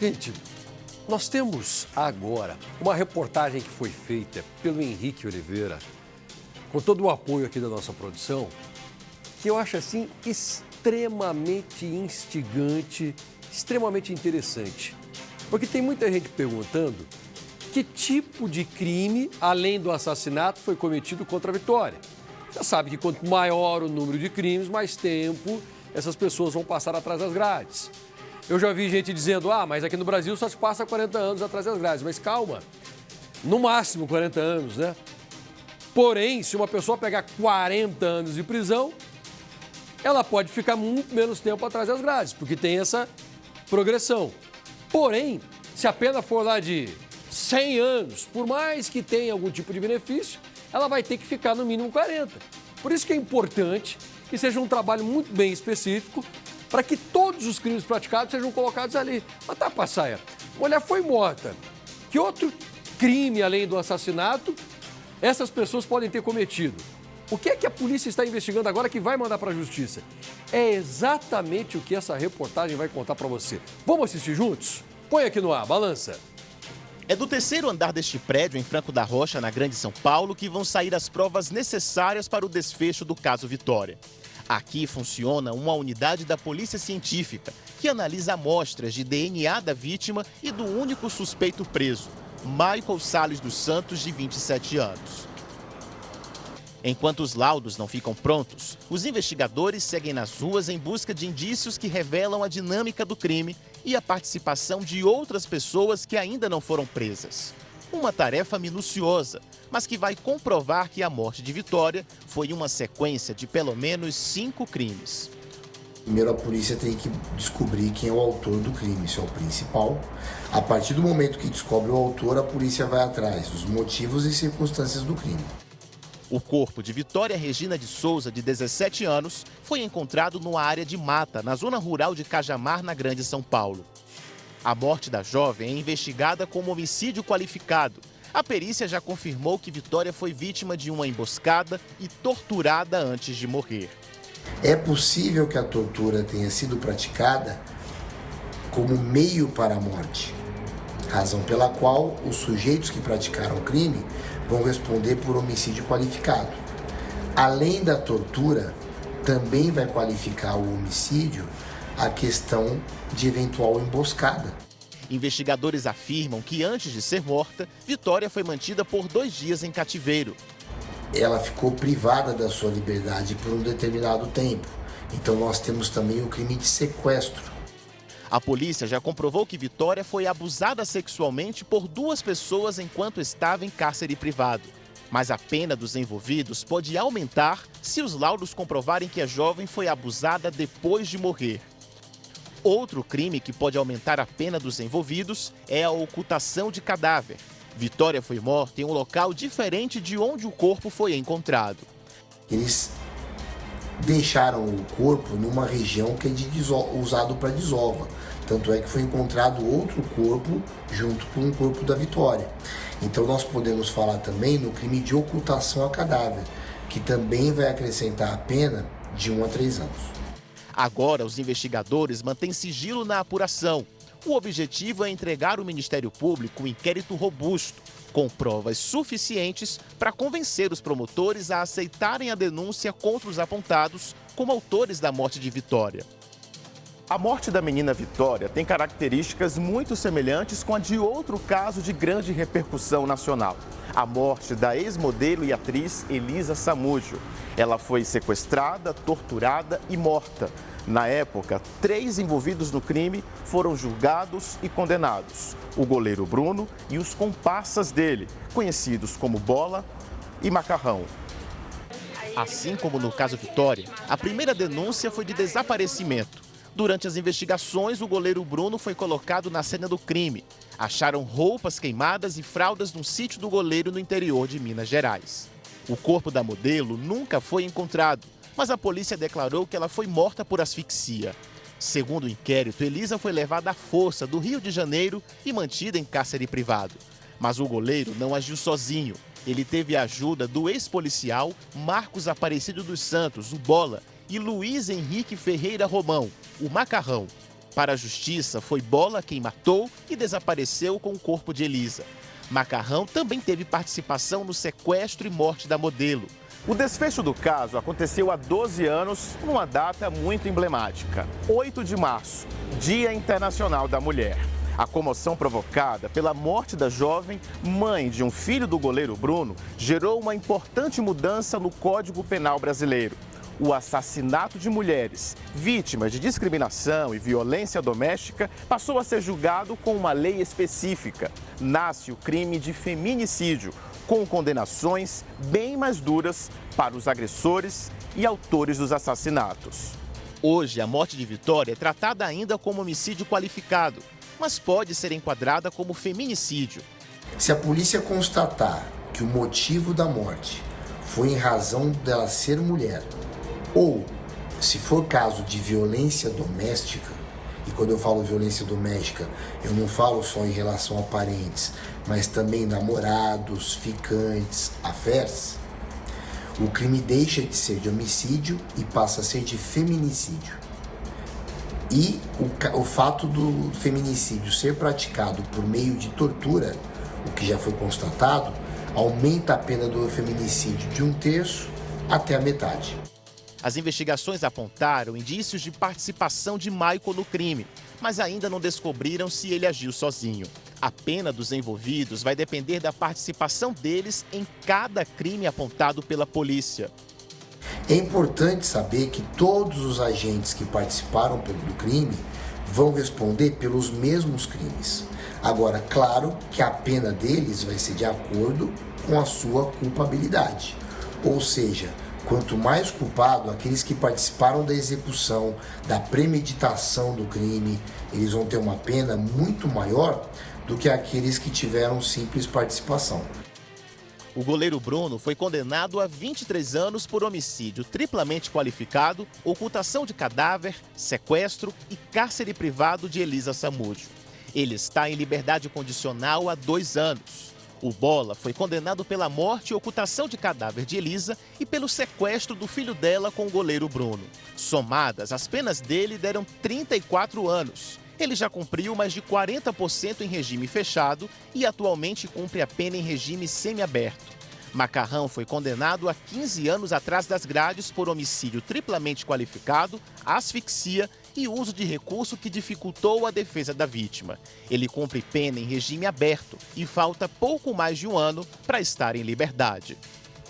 Seguinte, nós temos agora uma reportagem que foi feita pelo Henrique Oliveira, com todo o apoio aqui da nossa produção, que eu acho assim extremamente instigante, extremamente interessante. Porque tem muita gente perguntando que tipo de crime, além do assassinato, foi cometido contra a Vitória. Já sabe que quanto maior o número de crimes, mais tempo essas pessoas vão passar atrás das grades. Eu já vi gente dizendo, mas aqui no Brasil só se passa 40 anos atrás das grades. Mas calma, no máximo 40 anos, né? Porém, se uma pessoa pegar 40 anos de prisão, ela pode ficar muito menos tempo atrás das grades, porque tem essa progressão. Porém, se a pena for lá de 100 anos, por mais que tenha algum tipo de benefício, ela vai ter que ficar no mínimo 40. Por isso que é importante que seja um trabalho muito bem específico para que todos os crimes praticados sejam colocados ali. Mas tá, Passaia, a mulher foi morta. Que outro crime, além do assassinato, essas pessoas podem ter cometido? O que é que a polícia está investigando agora que vai mandar para a justiça? É exatamente o que essa reportagem vai contar para você. Vamos assistir juntos? Põe aqui no ar, balança. É do terceiro andar deste prédio, em Franco da Rocha, na Grande São Paulo, que vão sair as provas necessárias para o desfecho do caso Vitória. Aqui funciona uma unidade da Polícia Científica, que analisa amostras de DNA da vítima e do único suspeito preso, Michael Salles dos Santos, de 27 anos. Enquanto os laudos não ficam prontos, os investigadores seguem nas ruas em busca de indícios que revelam a dinâmica do crime e a participação de outras pessoas que ainda não foram presas. Uma tarefa minuciosa, mas que vai comprovar que a morte de Vitória foi uma sequência de pelo menos 5 crimes. Primeiro a polícia tem que descobrir quem é o autor do crime, isso é o principal. A partir do momento que descobre o autor, a polícia vai atrás dos motivos e circunstâncias do crime. O corpo de Vitória Regina de Souza, de 17 anos, foi encontrado numa área de mata, na zona rural de Cajamar, na Grande São Paulo. A morte da jovem é investigada como homicídio qualificado. A perícia já confirmou que Vitória foi vítima de uma emboscada e torturada antes de morrer. É possível que a tortura tenha sido praticada como meio para a morte, razão pela qual os sujeitos que praticaram o crime vão responder por homicídio qualificado. Além da tortura, também vai qualificar o homicídio a questão de eventual emboscada. Investigadores afirmam que antes de ser morta, Vitória foi mantida por 2 dias em cativeiro. Ela ficou privada da sua liberdade por um determinado tempo. Então nós temos também o crime de sequestro. A polícia já comprovou que Vitória foi abusada sexualmente por 2 pessoas enquanto estava em cárcere privado. Mas a pena dos envolvidos pode aumentar se os laudos comprovarem que a jovem foi abusada depois de morrer. Outro crime que pode aumentar a pena dos envolvidos é a ocultação de cadáver. Vitória foi morta em um local diferente de onde o corpo foi encontrado. Eles deixaram o corpo numa região que é usado para desova. Tanto é que foi encontrado outro corpo junto com o corpo da Vitória. Então nós podemos falar também no crime de ocultação a cadáver, que também vai acrescentar a pena de 1 a 3 anos. Agora, os investigadores mantêm sigilo na apuração. O objetivo é entregar ao Ministério Público um inquérito robusto, com provas suficientes para convencer os promotores a aceitarem a denúncia contra os apontados como autores da morte de Vitória. A morte da menina Vitória tem características muito semelhantes com a de outro caso de grande repercussão nacional. A morte da ex-modelo e atriz Elisa Samúdio. Ela foi sequestrada, torturada e morta. Na época, 3 envolvidos no crime foram julgados e condenados. O goleiro Bruno e os comparsas dele, conhecidos como Bola e Macarrão. Assim como no caso Vitória, a primeira denúncia foi de desaparecimento. Durante as investigações, o goleiro Bruno foi colocado na cena do crime. Acharam roupas queimadas e fraldas num sítio do goleiro no interior de Minas Gerais. O corpo da modelo nunca foi encontrado, mas a polícia declarou que ela foi morta por asfixia. Segundo o inquérito, Elisa foi levada à força do Rio de Janeiro e mantida em cárcere privado. Mas o goleiro não agiu sozinho. Ele teve a ajuda do ex-policial Marcos Aparecido dos Santos, o Bola, e Luiz Henrique Ferreira Romão, o Macarrão. Para a justiça, foi Bola quem matou e desapareceu com o corpo de Elisa. Macarrão também teve participação no sequestro e morte da modelo. O desfecho do caso aconteceu há 12 anos, numa data muito emblemática, 8 de março, Dia Internacional da Mulher. A comoção provocada pela morte da jovem, mãe de um filho do goleiro Bruno, gerou uma importante mudança no Código Penal brasileiro. O assassinato de mulheres vítimas de discriminação e violência doméstica passou a ser julgado com uma lei específica. Nasce o crime de feminicídio, com condenações bem mais duras para os agressores e autores dos assassinatos. Hoje, a morte de Vitória é tratada ainda como homicídio qualificado, mas pode ser enquadrada como feminicídio. Se a polícia constatar que o motivo da morte foi em razão dela ser mulher, ou se for caso de violência doméstica, e quando eu falo violência doméstica, eu não falo só em relação a parentes, mas também namorados, ficantes, affairs, o crime deixa de ser de homicídio e passa a ser de feminicídio. E o fato do feminicídio ser praticado por meio de tortura, o que já foi constatado, aumenta a pena do feminicídio de 1/3 até a metade. As investigações apontaram indícios de participação de Michael no crime, mas ainda não descobriram se ele agiu sozinho. A pena dos envolvidos vai depender da participação deles em cada crime apontado pela polícia. É importante saber que todos os agentes que participaram do crime vão responder pelos mesmos crimes. Agora, claro que a pena deles vai ser de acordo com a sua culpabilidade. Ou seja, quanto mais culpado, aqueles que participaram da execução, da premeditação do crime, eles vão ter uma pena muito maior do que aqueles que tiveram simples participação. O goleiro Bruno foi condenado a 23 anos por homicídio triplamente qualificado, ocultação de cadáver, sequestro e cárcere privado de Elisa Samúdio. Ele está em liberdade condicional há 2 anos. O Bola foi condenado pela morte e ocultação de cadáver de Elisa e pelo sequestro do filho dela com o goleiro Bruno. Somadas, as penas dele deram 34 anos. Ele já cumpriu mais de 40% em regime fechado e atualmente cumpre a pena em regime semiaberto. Macarrão foi condenado a 15 anos atrás das grades por homicídio triplamente qualificado, asfixia e uso de recurso que dificultou a defesa da vítima. Ele cumpre pena em regime aberto e falta pouco mais de 1 ano para estar em liberdade.